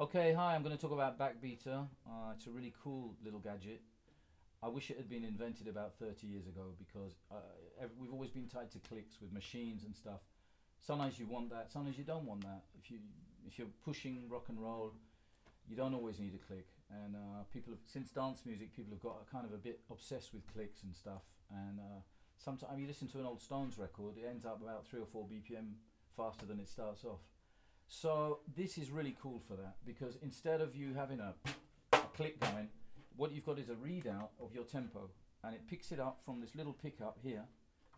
Okay, hi, I'm going to talk about Backbeater. It's a really cool little gadget. I wish it had been invented about 30 years ago because we've always been tied to clicks with machines and stuff. Sometimes you want that, sometimes you don't want that. If you're pushing rock and roll, you don't always need a click. And people have, since dance music, people have got kind of a bit obsessed with clicks and stuff. And sometimes you listen to an old Stones record, it ends up about 3 or 4 BPM faster than it starts off. So this is really cool for that because instead of you having a click going, what you've got is a readout of your tempo, and it picks it up from this little pickup here,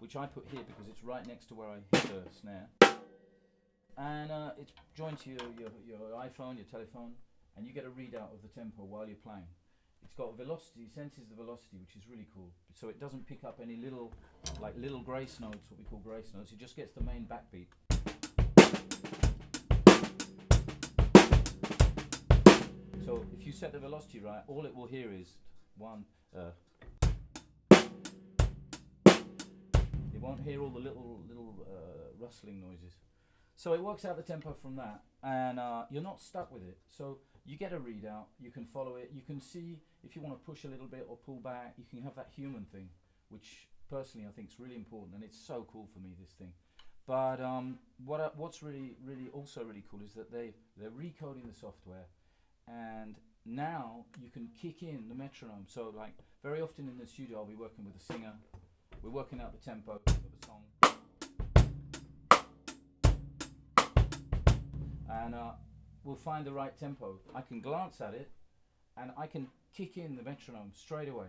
which I put here because it's right next to where I hit the snare, and it's joined to your iPhone, your telephone, and you get a readout of the tempo while you're playing. It's got velocity, it senses the velocity, which is really cool. So it doesn't pick up any little grace notes, what we call grace notes. It just gets the main backbeat. So if you set the velocity right, all it will hear is one. It won't hear all the little rustling noises. So it works out the tempo from that, and you're not stuck with it. So you get a readout, you can follow it, you can see if you want to push a little bit or pull back. You can have that human thing, which personally I think is really important, and it's so cool for me, this thing. But what's really also really cool is that they're recoding the software, and now you can kick in the metronome. So like very often in the studio I'll be working with a singer, we're working out the tempo of a song, and we'll find the right tempo. I can glance at it and I can kick in the metronome straight away.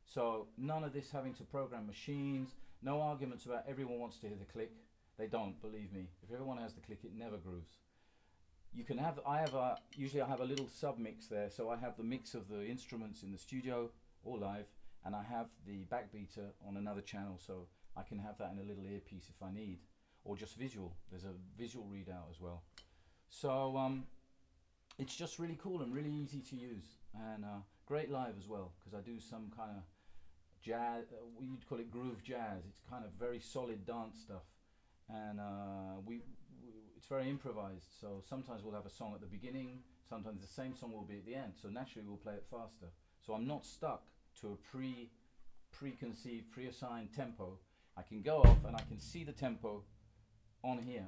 So none of this having to program machines, no arguments about everyone wants to hear the click. They don't, believe me. If everyone has the click, it never grooves. You can have, usually I have a little sub mix there, so I have the mix of the instruments in the studio or live, and I have the Backbeater on another channel, so I can have that in a little earpiece if I need, or just visual. There's a visual readout as well. So it's just really cool and really easy to use, and great live as well, because I do some kind of jazz, you'd call it groove jazz. It's kind of very solid dance stuff, and it's very improvised. So sometimes we'll have a song at the beginning, sometimes the same song will be at the end, so naturally we'll play it faster. So I'm not stuck to a preconceived, pre-assigned tempo. I can go off and I can see the tempo on here,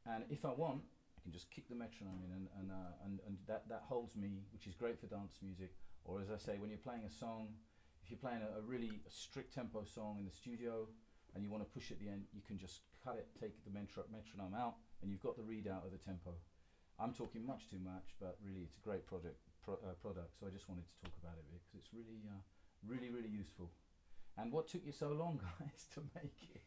and if I want, I can just kick the metronome in, and that holds me, which is great for dance music. Or as I say, when you're playing a song, if you're playing a really strict tempo song in the studio and you want to push at the end, you can just cut it, take the metronome out, and you've got the readout of the tempo. I'm talking much too much, but really it's a great product, so I just wanted to talk about it because it's really useful. And what took you so long, guys, to make it?